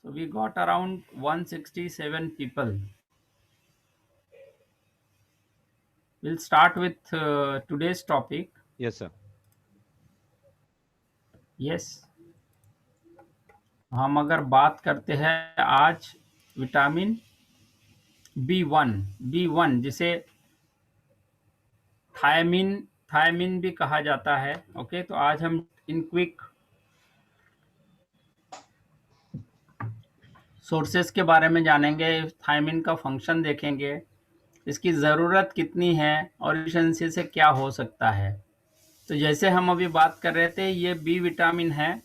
So we got around 167 people. We'll start with today's topic. Yes, sir. Yes, हम अगर बात करते हैं आज विटामिन बी वन जिसे थायमिन थायमिन भी कहा जाता है। ओके, तो आज हम इन क्विक सोर्सेस के बारे में जानेंगे, थायमिन का फंक्शन देखेंगे, इसकी ज़रूरत कितनी है और एफिशिएंसी से क्या हो सकता है। तो जैसे हम अभी बात कर रहे थे, ये बी विटामिन है,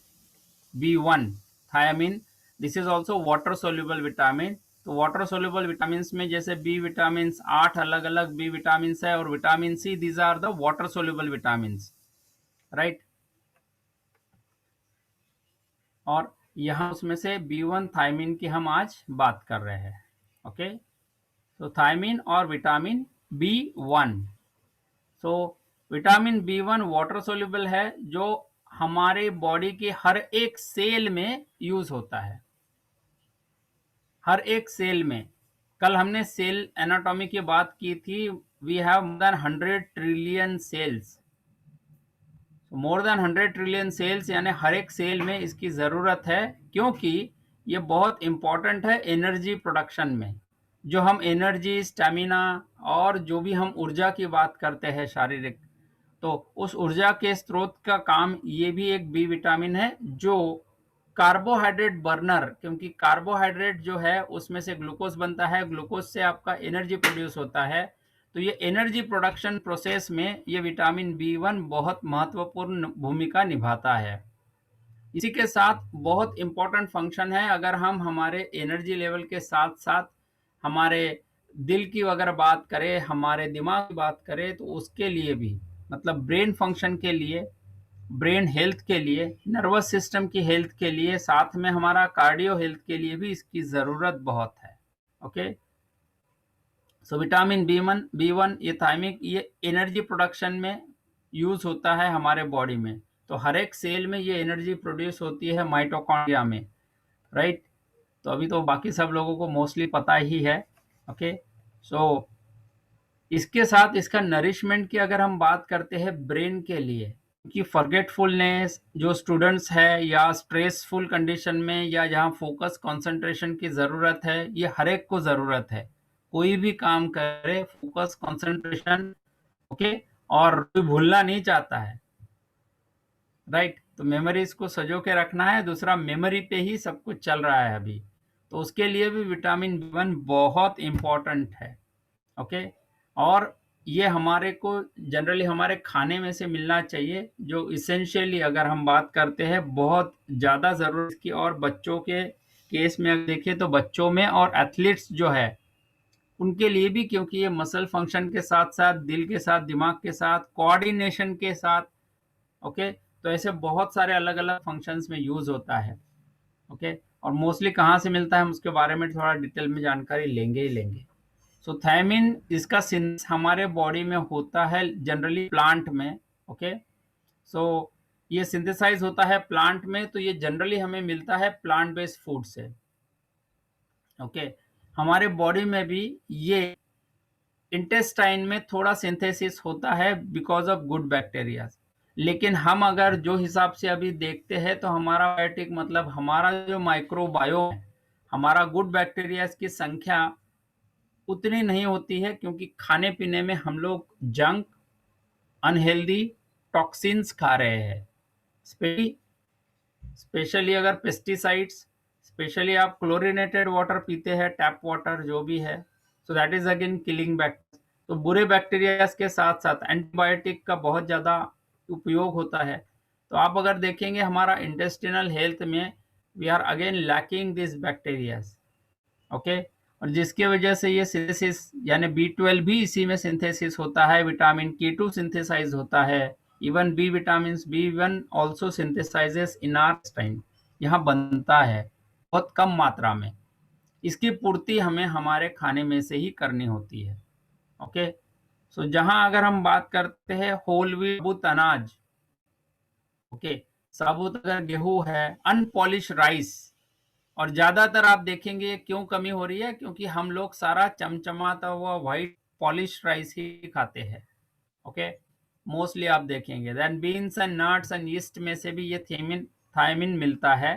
B one thiamine. This is also water soluble vitamin. तो वाटर सोल्यूबल विटामिन में जैसे बी विटामिन 8 अलग अलग बी विटामिन है और vitamin C, these are the water soluble vitamin, right. और यहाँ उसमें से बी वन थायमिन की हम आज बात कर रहे हैं। ओके, तो थायमिन और vitamin B one. So vitamin B one water soluble है, जो हमारे बॉडी के हर एक सेल में यूज होता है, हर एक सेल में। कल हमने सेल एनाटॉमी की बात की थी। We have more than 100 trillion cells, more than 100 trillion cells, यानी हर एक सेल में इसकी ज़रूरत है, क्योंकि ये बहुत इंपॉर्टेंट है एनर्जी प्रोडक्शन में। जो हम एनर्जी, स्टेमिना और जो भी हम ऊर्जा की बात करते हैं शारीरिक, तो उस ऊर्जा के स्रोत का काम ये भी एक बी विटामिन है, जो कार्बोहाइड्रेट बर्नर, क्योंकि कार्बोहाइड्रेट जो है उसमें से ग्लूकोज बनता है, ग्लूकोज से आपका एनर्जी प्रोड्यूस होता है। तो ये एनर्जी प्रोडक्शन प्रोसेस में ये विटामिन बी वन बहुत महत्वपूर्ण भूमिका निभाता है। इसी के साथ बहुत इंपॉर्टेंट फंक्शन है, अगर हम हमारे एनर्जी लेवल के साथ साथ हमारे दिल की अगर बात करें, हमारे दिमाग की बात करें, तो उसके लिए भी, मतलब ब्रेन फंक्शन के लिए, ब्रेन हेल्थ के लिए, नर्वस सिस्टम की हेल्थ के लिए, साथ में हमारा कार्डियो हेल्थ के लिए भी इसकी ज़रूरत बहुत है। Okay, so vitamin B one ये थायमिक, ये एनर्जी प्रोडक्शन में यूज होता है हमारे बॉडी में। तो हर एक सेल में ये एनर्जी प्रोड्यूस होती है माइटोकॉन्ड्रिया में, राइट। तो अभी तो बाकी सब लोगों को मोस्टली पता ही है। ओके, सो इसके साथ इसका नरिशमेंट की अगर हम बात करते हैं ब्रेन के लिए, कि फॉरगेटफुलनेस जो स्टूडेंट्स है, या स्ट्रेसफुल कंडीशन में, या जहाँ फोकस कंसंट्रेशन की ज़रूरत है, ये हर एक को ज़रूरत है। कोई भी काम करे, फोकस कंसंट्रेशन, ओके, और कोई भूलना नहीं चाहता है, राइट। तो मेमोरीज को सजो के रखना है, दूसरा मेमोरी पे ही सब कुछ चल रहा है अभी। तो उसके लिए भी विटामिन बी वन बहुत इम्पोर्टेंट है। ओके, और ये हमारे को जनरली हमारे खाने में से मिलना चाहिए, जो इसेंशियली अगर हम बात करते हैं बहुत ज़्यादा ज़रूरत की। और बच्चों के केस में अगर देखें तो बच्चों में और एथलीट्स जो है उनके लिए भी, क्योंकि ये मसल फंक्शन के साथ साथ दिल के साथ, दिमाग के साथ, कोऑर्डिनेशन के साथ, ओके, तो ऐसे बहुत सारे अलग अलग फंक्शंस में यूज होता है। ओके, और मोस्टली कहाँ से मिलता है हम उसके बारे में थोड़ा डिटेल में जानकारी लेंगे ही लेंगे। सो थायमिन, इसका सिंथेसिस हमारे बॉडी में होता है जनरली प्लांट में। ओके, सो ये सिंथेसाइज होता है प्लांट में, तो ये जनरली हमें मिलता है प्लांट बेस्ड फूड से। ओके, हमारे बॉडी में भी ये इंटेस्टाइन में थोड़ा सिंथेसिस होता है बिकॉज ऑफ गुड बैक्टीरिया। लेकिन हम अगर जो हिसाब से अभी देखते हैं, तो हमारा बायोटिक, मतलब हमारा जो माइक्रोबायोम है, हमारा गुड बैक्टीरिया की संख्या उतनी नहीं होती है, क्योंकि खाने पीने में हम लोग जंक, अनहेल्दी टॉक्सिन्स खा रहे हैं। स्पेशली स्पेशली अगर पेस्टिसाइड्स, स्पेशली आप क्लोरीनेटेड वाटर पीते हैं, टैप वाटर जो भी है, so that is again killing bacteria. तो बुरे बैक्टीरिया के साथ साथ एंटीबायोटिक का बहुत ज़्यादा उपयोग होता है। तो आप अगर देखेंगे हमारा इंटेस्टिनल हेल्थ में, we are again lacking this bacterias. ओके, और जिसकी वजह से ये सिंथेसिस, यानी बी 12 भी इसी में सिंथेसिस होता है, विटामिन के 2 सिंथेसाइज होता है, even B vitamin B one also synthesises in our time, यहाँ बनता है बहुत कम मात्रा में। इसकी पूर्ति हमें हमारे खाने में से ही करनी होती है। ओके, सो जहाँ अगर हम बात करते हैं होल व्हीट, साबुत अनाज, ओके, साबुत अगर गेहूं है, अनपॉलिश राइस, और ज्यादातर आप देखेंगे क्यों कमी हो रही है, क्योंकि हम लोग सारा चमचमाता हुआ व्हाइट पॉलिश राइस ही खाते हैं। ओके, मोस्टली आप देखेंगे। Then beans and nuts and yeast में से भी ये थायमिन मिलता है।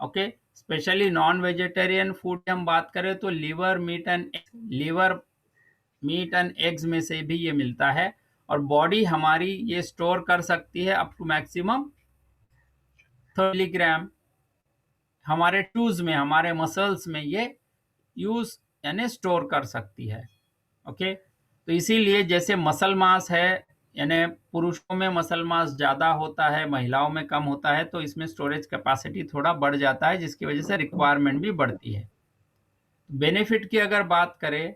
Okay, specially non vegetarian food की हम बात करें तो लीवर मीट एंड एग्स में से भी ये मिलता है। और बॉडी हमारी ये स्टोर कर सकती है अप टू मैक्सिमम 30 मिलीग्राम हमारे टूज में, हमारे मसल्स में ये यूज यानी स्टोर कर सकती है। ओके, तो इसीलिए जैसे मसल मास है, यानी पुरुषों में मसल मास ज्यादा होता है, महिलाओं में कम होता है, तो इसमें स्टोरेज कैपेसिटी थोड़ा बढ़ जाता है, जिसकी वजह से रिक्वायरमेंट भी बढ़ती है। बेनिफिट की अगर बात करें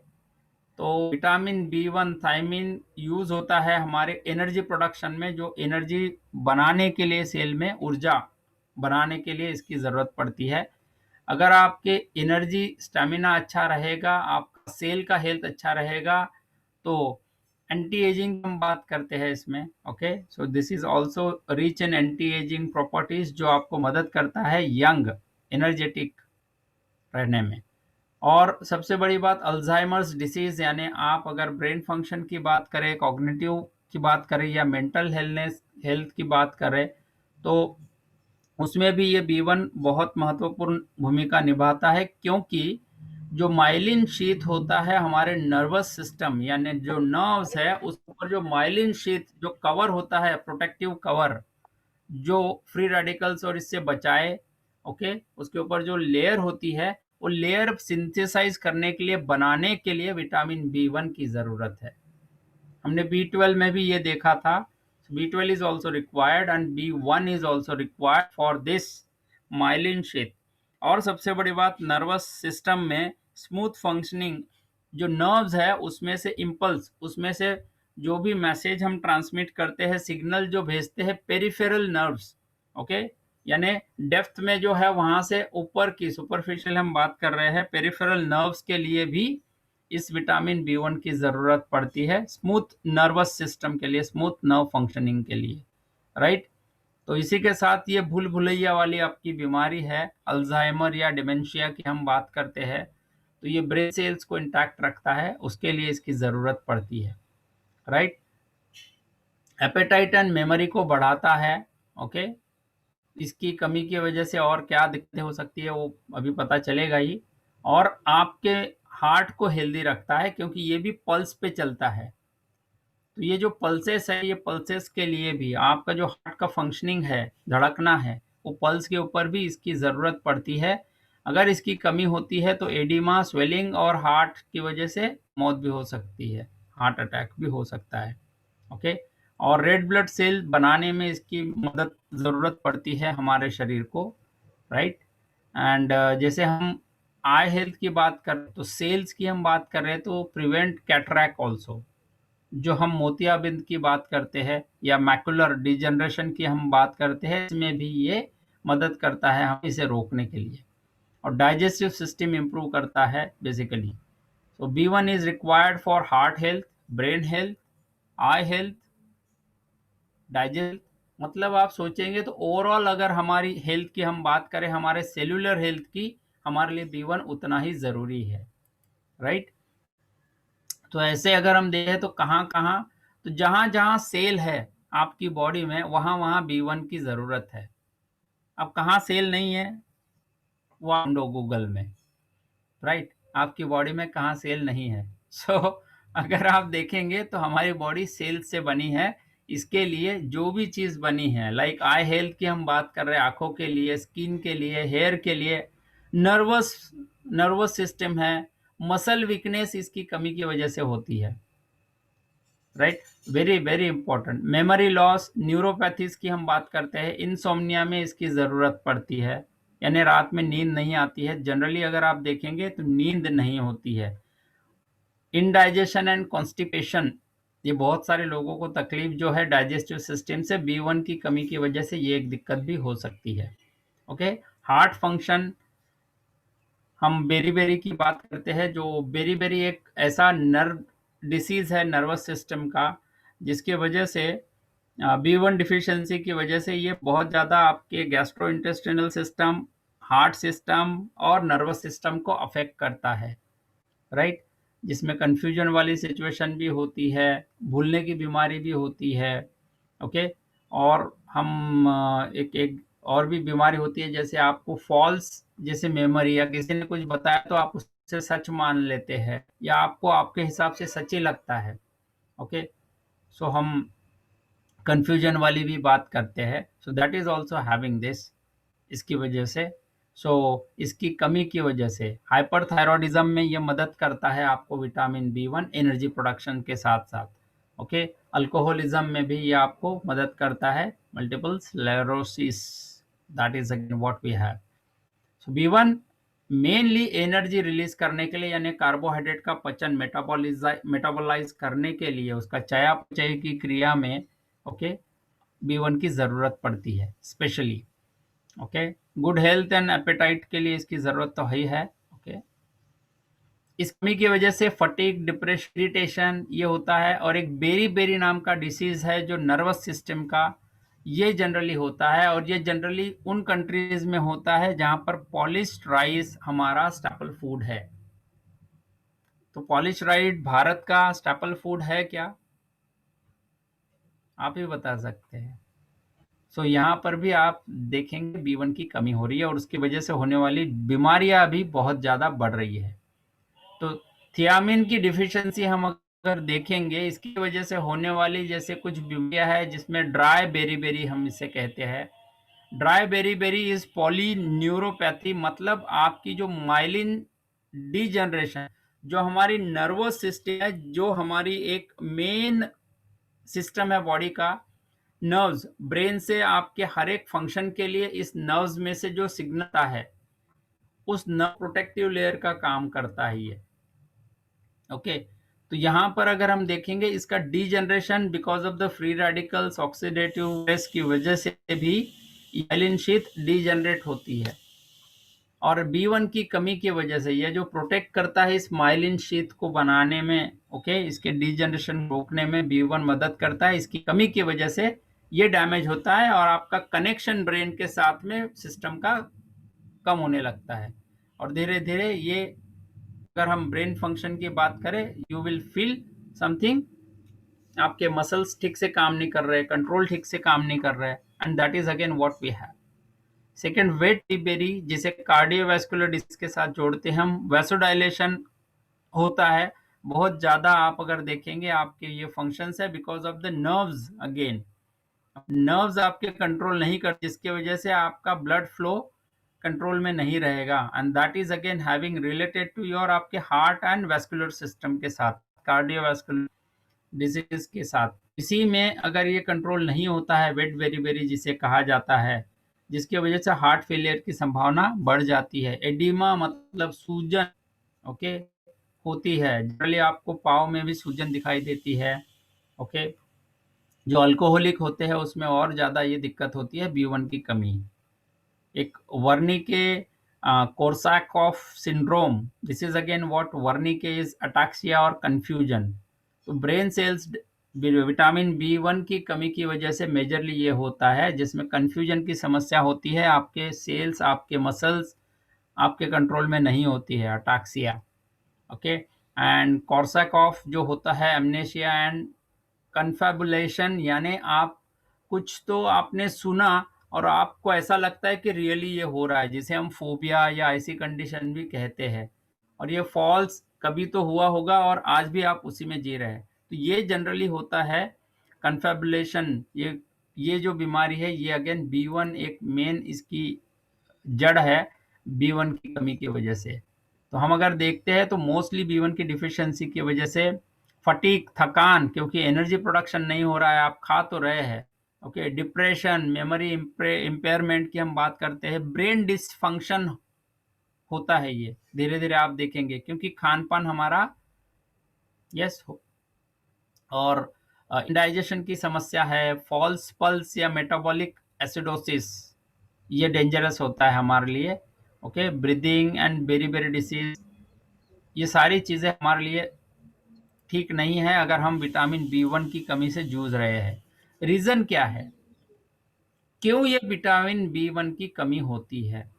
तो विटामिन B1 थायमिन यूज होता है हमारे एनर्जी प्रोडक्शन में, जो एनर्जी बनाने के लिए, सेल में ऊर्जा बनाने के लिए इसकी जरूरत पड़ती है। अगर आपके एनर्जी स्टेमिना अच्छा रहेगा, आपका सेल का हेल्थ अच्छा रहेगा, तो एंटी एजिंग हम बात करते हैं इसमें। Okay, so this is also rich in anti ageing properties, जो आपको मदद करता है यंग एनर्जेटिक रहने में। और सबसे बड़ी बात अल्जाइमर्स डिसीज, यानी आप अगर ब्रेन फंक्शन की बात करें, कॉग्निटिव की बात करें या मेंटल हेल्थ की बात करें, तो उसमें भी ये B1 बहुत महत्वपूर्ण भूमिका निभाता है, क्योंकि जो माइलिन शीथ होता है हमारे नर्वस सिस्टम, यानी जो नर्व्स है उस पर जो माइलिन शीथ, जो कवर होता है, प्रोटेक्टिव कवर, जो फ्री रेडिकल्स और इससे बचाए, ओके, उसके ऊपर जो लेयर होती है, वो लेयर सिंथेसाइज करने के लिए, बनाने के लिए विटामिन B1 की जरूरत है। हमने B12 में भी ये देखा था। B12 is also required and B1 is also required for this myelin sheath। और सबसे बड़ी बात, नर्वस सिस्टम में स्मूथ फंक्शनिंग, जो नर्व्स है उसमें से इम्पल्स, उसमें से जो भी मैसेज हम ट्रांसमिट करते हैं, सिग्नल जो भेजते हैं पेरिफेरल नर्व्स, ओके, यानी डेप्थ में जो है वहां से ऊपर की, सुपरफिशियल हम बात कर रहे हैं, पेरिफेरल नर्व्स के लिए भी इस विटामिन B1 की जरूरत पड़ती है, स्मूथ नर्वस सिस्टम के लिए, स्मूथ नर्व फंक्शनिंग के लिए, राइट। तो इसी के साथ ये भूल भुलैया वाली आपकी बीमारी है, अल्जाइमर या डिमेंशिया की हम बात करते हैं, तो ये ब्रेन सेल्स को इंटैक्ट रखता है, उसके लिए इसकी जरूरत पड़ती है, राइट। एपेटाइट एंड मेमोरी को बढ़ाता है। ओके, इसकी कमी की वजह से और क्या दिक्कतें हो सकती है वो अभी पता चलेगा ही। और आपके हार्ट को हेल्दी रखता है, क्योंकि ये भी पल्स पे चलता है। तो ये जो पल्सेस है, ये पल्सेस के लिए भी आपका जो हार्ट का फंक्शनिंग है, धड़कना है, वो पल्स के ऊपर भी इसकी ज़रूरत पड़ती है। अगर इसकी कमी होती है तो एडिमा, स्वेलिंग और हार्ट की वजह से मौत भी हो सकती है, हार्ट अटैक भी हो सकता है। ओके, और रेड ब्लड सेल बनाने में इसकी मदद ज़रूरत पड़ती है हमारे शरीर को, राइट। एंड जैसे हम आई हेल्थ की बात करें, तो सेल्स की हम बात कर रहे हैं, तो प्रिवेंट कैटरैक्ट ऑल्सो, जो हम मोतियाबिंद की बात करते हैं या मैकुलर डिजनरेशन की हम बात करते हैं, इसमें भी ये मदद करता है हम इसे रोकने के लिए। और डाइजेस्टिव सिस्टम इंप्रूव करता है basically. So B1 is required for heart health, brain health, I health, digest, मतलब आप सोचेंगे तो ओवरऑल अगर हमारी हेल्थ की हम बात करें, हमारे सेल्यूलर हेल्थ की, हमारे लिए B1 उतना ही ज़रूरी है, राइट। तो ऐसे अगर हम देखें तो कहाँ कहाँ, तो जहाँ जहाँ सेल है आपकी बॉडी में, वहाँ वहाँ B1 की ज़रूरत है। अब कहाँ सेल नहीं है वो आप ढूंढो गूगल में, राइट, आपकी बॉडी में कहाँ सेल नहीं है। सो अगर आप देखेंगे तो हमारी बॉडी सेल से बनी है। इसके लिए जो भी चीज़ बनी है, लाइक आई हेल्थ की हम बात कर रहे हैं, आंखों के लिए, स्किन के लिए, हेयर के लिए, नर्वस नर्वस सिस्टम है, मसल वीकनेस इसकी कमी की वजह से होती है, right, very very important. Memory loss, neuropathies की हम बात करते हैं, इनसोम्निया में इसकी ज़रूरत पड़ती है, यानी रात में नींद नहीं आती है, जनरली अगर आप देखेंगे तो नींद नहीं होती है। इनडाइजेशन एंड कॉन्स्टिपेशन, ये बहुत सारे लोगों को तकलीफ जो है डाइजेस्टिव सिस्टम से, B1 की कमी की वजह से ये एक दिक्कत भी हो सकती है। ओके, हार्ट फंक्शन, हम बेरी की बात करते हैं, जो बेरी एक ऐसा नर्व डिसीज है नर्वस सिस्टम का, जिसकी वजह से B1 डिफिशियंसी की वजह से ये बहुत ज़्यादा आपके gastro intestinal system, heart system और नर्वस सिस्टम को अफेक्ट करता है, राइट, जिसमें कंफ्यूजन वाली सिचुएशन भी होती है, भूलने की बीमारी भी होती है, ओके। और हम एक एक और भी बीमारी होती है, जैसे आपको फॉल्स जैसे मेमोरी, या किसी ने कुछ बताया तो आप उससे सच मान लेते हैं, या आपको आपके हिसाब से सच ही लगता है, ओके। सो हम कंफ्यूजन वाली भी बात करते हैं, so that is also having this, इसकी वजह से। सो इसकी कमी की वजह से हाइपरथायरॉयडिज्म में ये मदद करता है आपको विटामिन बी 1 एनर्जी प्रोडक्शन के साथ साथ, ओके। अल्कोहलिज्म में भी ये आपको मदद करता है, multiple sclerosis, that is again what we have. So B 1 mainly energy release करने के लिए, यानी कार्बोहाइड्रेट का पचन मेटाबोलाइज करने के लिए, उसका चयापचय की क्रिया में, ओके, बी 1 की जरूरत पड़ती है specially, okay. Good health and appetite के लिए इसकी जरूरत तो ही है, ओके। इस कमी की वजह से फटीग, डिप्रेशन, इरिटेशन ये होता है। और एक बेरी बेरी नाम का डिसीज है जो नर्वस सिस्टम का, ये जनरली होता है, और ये जनरली उन कंट्रीज में होता है जहां पर पॉलिश्ड राइस हमारा स्टेपल फूड है। तो पॉलिश्ड राइस भारत का स्टेपल फूड है क्या? आप ही बता सकते हैं। सो यहाँ पर भी आप देखेंगे बी 1 की कमी हो रही है, और उसकी वजह से होने वाली बीमारियां भी बहुत ज्यादा बढ़ रही है। तो थियामिन की डिफिशियंसी हम अगर देखेंगे, इसकी वजह से होने वाली जैसे कुछ बीमारियां है, जिसमें ड्राई बेरी बेरी हम इसे कहते हैं। Dry beriberi is polyneuropathy, मतलब आपकी जो माइलिन डीजनरेशन, जो हमारी नर्वस सिस्टम है, जो हमारी एक मेन सिस्टम है बॉडी का, नर्व्स, ब्रेन से आपके हर एक फंक्शन के लिए इस नर्व्स में से जो सिग्नल आता है, उस नर्व प्रोटेक्टिव लेयर का काम करता है ये, ओके। तो यहां पर अगर हम देखेंगे, इसका degeneration because of the free radicals, oxidative stress की वजह से भी माइलिन शीथ डीजनरेट होती है। और बी 1 की कमी की वजह से, ये जो प्रोटेक्ट करता है इस माइलिन शीथ को बनाने में, ओके, इसके डीजनरेशन रोकने में बी 1 मदद करता है। इसकी कमी की वजह से ये डैमेज होता है, और आपका कनेक्शन ब्रेन के साथ में सिस्टम का कम होने लगता है। और धीरे धीरे ये, अगर हम ब्रेन फंक्शन की बात करें, यू विल फील समथिंग, आपके मसल्स ठीक से काम नहीं कर रहे, कंट्रोल ठीक से काम नहीं कर रहे, and that is again what we have. Second, wet beriberi cardiovascular disease के साथ जोड़ते हैं हम, वैसोडाइलेशन होता है बहुत ज्यादा। आप अगर देखेंगे आपके ये फंक्शंस है because of the nerves, again nerves आपके कंट्रोल नहीं कर, जिसकी वजह से आपका ब्लड फ्लो कंट्रोल में नहीं रहेगा, and that is again having related to your आपके हार्ट एंड वैस्कुलर सिस्टम के साथ, कार्डियोवैस्कुलर डिजीज के साथ। इसी में अगर ये कंट्रोल नहीं होता है, वेट वेरी वेरी जिसे कहा जाता है, जिसकी वजह से हार्ट फेलियर की संभावना बढ़ जाती है। एडिमा मतलब सूजन, ओके, होती है जनरली, आपको पाँव में भी सूजन दिखाई देती है, ओके। जो अल्कोहलिक होते हैं उसमें और ज़्यादा ये दिक्कत होती है बी 1 की कमी। एक Wernicke Korsakoff syndrome, this is again what Wernicke is, ataxia और कंफ्यूजन। तो ब्रेन सेल्स विटामिन बी 1 की कमी की वजह से मेजरली ये होता है, जिसमें कंफ्यूजन की समस्या होती है, आपके सेल्स, आपके मसल्स आपके कंट्रोल में नहीं होती है, अटैक्सिया, ओके। एंड कोर्साकॉफ जो होता है एमनेशिया एंड कन्फेबुलेशन, यानी आप कुछ तो आपने सुना और आपको ऐसा लगता है कि रियली ये हो रहा है, जिसे हम फोबिया या ऐसी कंडीशन भी कहते हैं, और ये फॉल्स कभी तो हुआ होगा और आज भी आप उसी में जी रहे हैं। तो ये जनरली होता है कन्फेबुलेशन। ये जो बीमारी है, ये अगेन बी 1 एक मेन इसकी जड़ है, बी 1 की कमी की वजह से। तो हम अगर देखते हैं तो मोस्टली बी 1 की डिफिशियंसी की वजह से फटीक, थकान, क्योंकि एनर्जी प्रोडक्शन नहीं हो रहा है, आप खा तो रहे हैं, ओके। डिप्रेशन, मेमोरी इम्पेयरमेंट की हम बात करते हैं, ब्रेन डिसफंक्शन होता है ये धीरे धीरे आप देखेंगे, क्योंकि खान पान हमारा, यस, और इंडाइजेशन की समस्या है, फॉल्स पल्स या मेटाबॉलिक एसिडोसिस, ये डेंजरस होता है हमारे लिए, okay. Breathing and beriberi disease, ये सारी चीज़ें हमारे लिए ठीक नहीं है अगर हम विटामिन बी 1 की कमी से जूझ रहे हैं। रीज़न क्या है, क्यों ये विटामिन बी 1 की कमी होती है?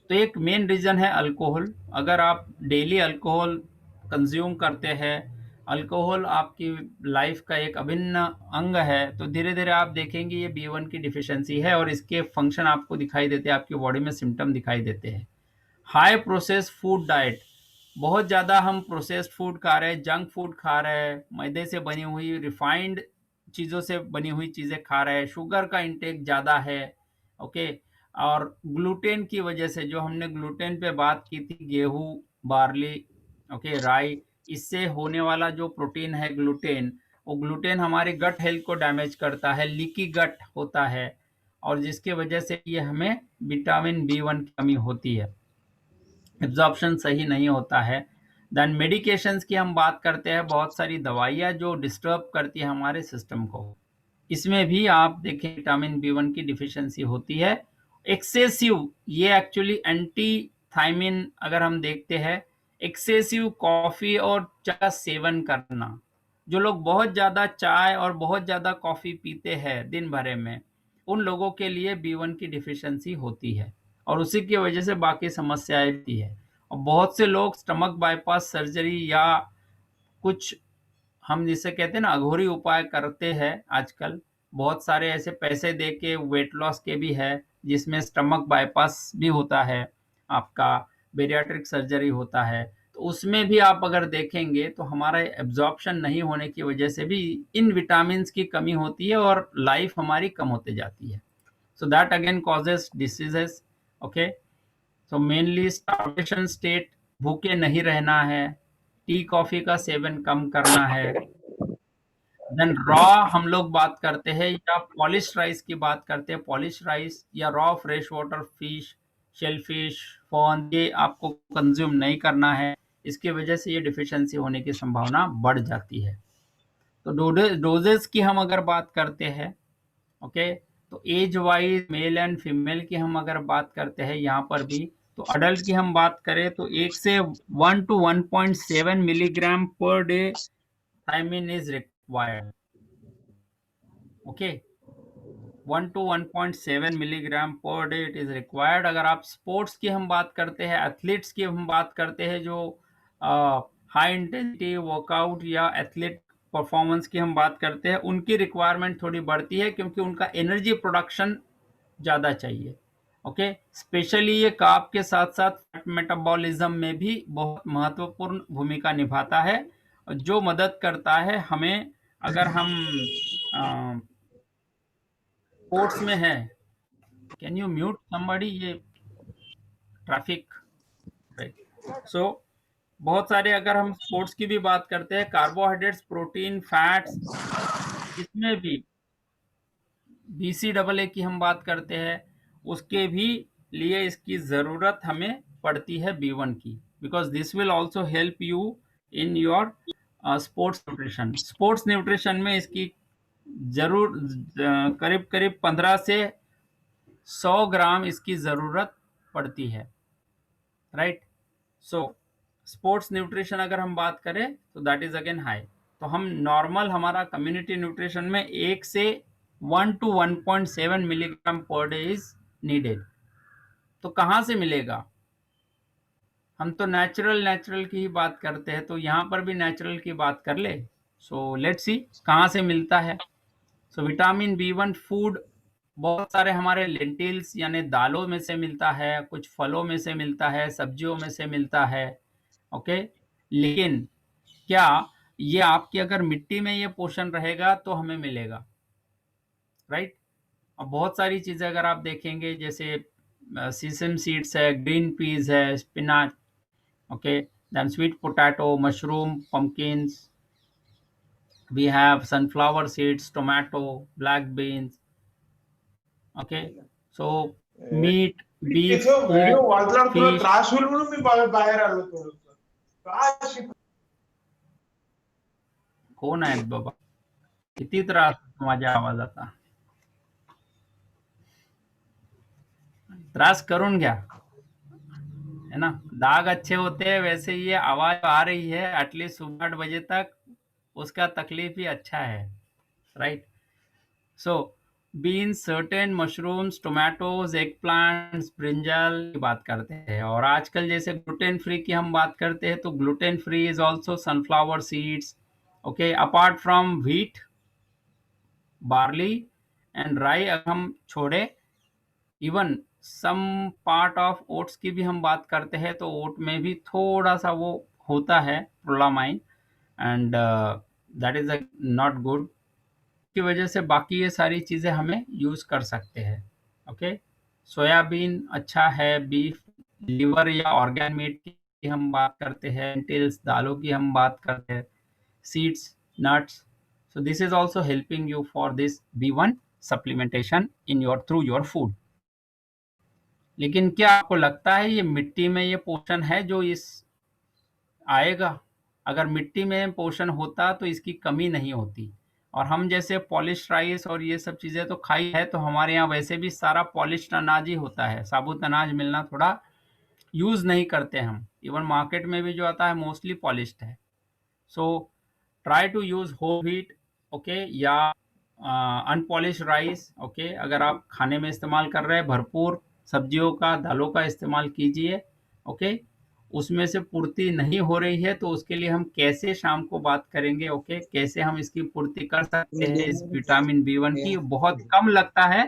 तो एक मेन रीज़न है अल्कोहल। अगर आप डेली अल्कोहल कंज्यूम करते हैं, अल्कोहल आपकी लाइफ का एक अभिन्न अंग है, तो धीरे-धीरे आप देखेंगे ये B1 की डिफिशियंसी है और इसके फंक्शन आपको दिखाई देते हैं, आपकी बॉडी में सिम्पटम दिखाई देते हैं। हाई प्रोसेस्ड फूड डाइट, बहुत ज़्यादा हम प्रोसेस्ड फूड खा रहे हैं, जंक फूड खा रहे हैं, मैदे से बनी हुई रिफाइंड चीज़ों से बनी हुई चीज़ें खा रहे हैं, शुगर का इंटेक ज़्यादा है, ओके। और ग्लूटेन की वजह से, जो हमने ग्लूटेन पे बात की थी, गेहूं, बार्ली, ओके, राई, इससे होने वाला जो प्रोटीन है ग्लूटेन, वो ग्लूटेन हमारे गट हेल्थ को डैमेज करता है, लीकी गट होता है, और जिसके वजह से ये हमें विटामिन B1 की कमी होती है, एब्जॉर्प्शन सही नहीं होता है। देन मेडिकेशंस की हम बात करते हैं, बहुत सारी दवाइयाँ जो डिस्टर्ब करती है हमारे सिस्टम को, इसमें भी आप देखें विटामिन B1 की डिफिशियंसी होती है। एक्सेसिव, ये एक्चुअली एंटी थायमिन अगर हम देखते हैं, एक्सेसिव कॉफ़ी और चाय का सेवन करना, जो लोग बहुत ज़्यादा चाय और बहुत ज़्यादा कॉफ़ी पीते हैं दिन भर में, उन लोगों के लिए B1 की डिफिशियंसी होती है और उसी की वजह से बाकी समस्याएं भी है। और बहुत से लोग स्टमक बाईपास सर्जरी या कुछ, हम जिसे कहते हैं ना, अघोरी उपाय करते हैं आजकल। बहुत सारे ऐसे पैसे दे के वेट लॉस के भी है, जिसमें स्टमक बाईपास भी होता है, आपका बेरियाट्रिक सर्जरी होता है, तो उसमें भी आप अगर देखेंगे तो हमारा एब्जॉर्प्शन नहीं होने की वजह से भी इन विटामिन की कमी होती है और लाइफ हमारी कम होते जाती है। So that again causes diseases, okay. So mainly starvation state, भूखे नहीं रहना है, टी कॉफी का सेवन कम करना है। देन रॉ हम लोग बात करते हैं या पॉलिश राइस की बात करते हैं, पॉलिश राइस या raw fresh water fish, shellfish, prawn, ये आपको कंज्यूम नहीं करना है, इसकी वजह से ये डिफिशियंसी होने की संभावना बढ़ जाती है। तो डोजेस की हम अगर बात करते हैं, ओके, तो age wise male and female की हम अगर बात करते हैं यहाँ पर भी, तो अडल्ट की हम बात करें तो 1 से 1 to 1.7 milligram per day thiamine is required, okay. 1 to 1.7 milligram per day it is required. अगर आप स्पोर्ट्स की हम बात करते हैं, एथलीट्स की हम बात करते हैं, जो हाई इंटेंसिटी वर्कआउट या एथलीट परफॉर्मेंस की हम बात करते हैं, उनकी रिक्वायरमेंट थोड़ी बढ़ती है क्योंकि उनका एनर्जी प्रोडक्शन ज़्यादा चाहिए, ओके। स्पेशली ये कार्ब के साथ साथ फैट मेटाबॉलिज्म में भी बहुत महत्वपूर्ण भूमिका निभाता है, जो मदद करता है हमें, अगर हम स्पोर्ट्स में है। कैन यू म्यूट समबडी, ये ट्रैफिक, राइट। सो बहुत सारे, अगर हम स्पोर्ट्स की भी बात करते हैं, कार्बोहाइड्रेट्स, प्रोटीन, फैट्स, इसमें भी BCAA की हम बात करते हैं, उसके भी लिए इसकी ज़रूरत हमें पड़ती है B1 की, because this will also help you in your sports nutrition. Sports nutrition में इसकी जरूर करीब करीब 15 से 100 ग्राम इसकी ज़रूरत पड़ती है, राइट। सो स्पोर्ट्स न्यूट्रिशन अगर हम बात करें तो दैट इज अगेन हाई। तो हम नॉर्मल, हमारा कम्युनिटी न्यूट्रिशन में 1 से 1 to 1.7 milligram per day is needed. तो कहाँ से मिलेगा? हम तो नेचुरल की ही बात करते हैं, तो यहाँ पर भी नेचुरल की बात कर ले। सो लेट्स सी कहाँ से मिलता है। सो विटामिन B1 फूड बहुत सारे हमारे लेंटिल्स यानी दालों में से मिलता है, कुछ फलों में से मिलता है, सब्जियों में से मिलता है, ओके। लेकिन क्या ये आपकी अगर मिट्टी में ये पोषण रहेगा तो हमें मिलेगा, राइट। और बहुत सारी चीज़ें अगर आप देखेंगे, जैसे सीसम सीड्स है, ग्रीन पीस है, spinach, okay, then sweet potato, mushroom, pumpkins, we have sunflower seeds, tomato, black beans, okay. So meat, beef, तिथं व्हिडिओ pork, वाजला, तुला fish. त्रास होईल म्हणून मी बाहेर आलो थोडस. काय कोण आहेत बाबा? किती त्रास माझ्या आवाजाचा? त्रास करून घ्या, है ना। दाग अच्छे होते हैं, वैसे ये आवाज आ रही है एटलीस्ट सुबह 8 बजे तक, उसका तकलीफ ही अच्छा है, right. So beans, certain mushrooms, tomatoes, egg plants, brinjal की बात करते हैं। और आजकल जैसे ग्लूटेन फ्री की हम बात करते हैं तो gluten free is also sunflower seeds. Okay, apart from wheat, barley and rye अगर हम छोड़े, even some part of oats की भी हम बात करते हैं तो ओट में भी थोड़ा सा वो होता है prolamine, and that is not good. की वजह से बाकी ये सारी चीज़ें हमें यूज़ कर सकते हैं। ओके, सोयाबीन अच्छा है, बीफ लिवर या ऑर्गेन मीट की हम बात करते हैं, लेंटिल्स दालों की हम बात करते हैं, seeds, nuts. So this is also helping you for this B1 supplementation in your through your food. लेकिन क्या आपको लगता है ये मिट्टी में ये पोषण है जो इस आएगा? अगर मिट्टी में पोषण होता तो इसकी कमी नहीं होती। और हम जैसे पॉलिश राइस और ये सब चीज़ें तो खाई है, तो हमारे यहाँ वैसे भी सारा पॉलिश्ड अनाज ही होता है, साबुत अनाज मिलना थोड़ा यूज़ नहीं करते हम। इवन मार्केट में भी जो आता है मोस्टली पॉलिश्ड है। So try to use whole wheat, okay, या अनपॉलिश राइस। ओके, अगर आप खाने में इस्तेमाल कर रहे हैं भरपूर सब्जियों का, दालों का इस्तेमाल कीजिए। ओके, उसमें से पूर्ति नहीं हो रही है तो उसके लिए हम कैसे शाम को बात करेंगे। ओके, कैसे हम इसकी पूर्ति कर सकते हैं इस विटामिन B1 की। बहुत कम लगता है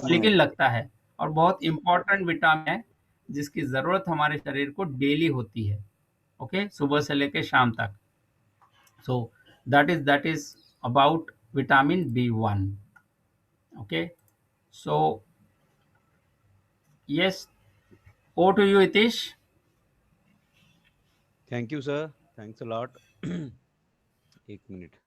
लेकिन लगता है, और बहुत इंपॉर्टेंट विटामिन है जिसकी ज़रूरत हमारे शरीर को डेली होती है। ओके, सुबह से लेकर शाम तक। So that is about vitamin B1. Okay, so yes, over to you, Itish. Thank you, sir. Thanks a lot. 1 minute.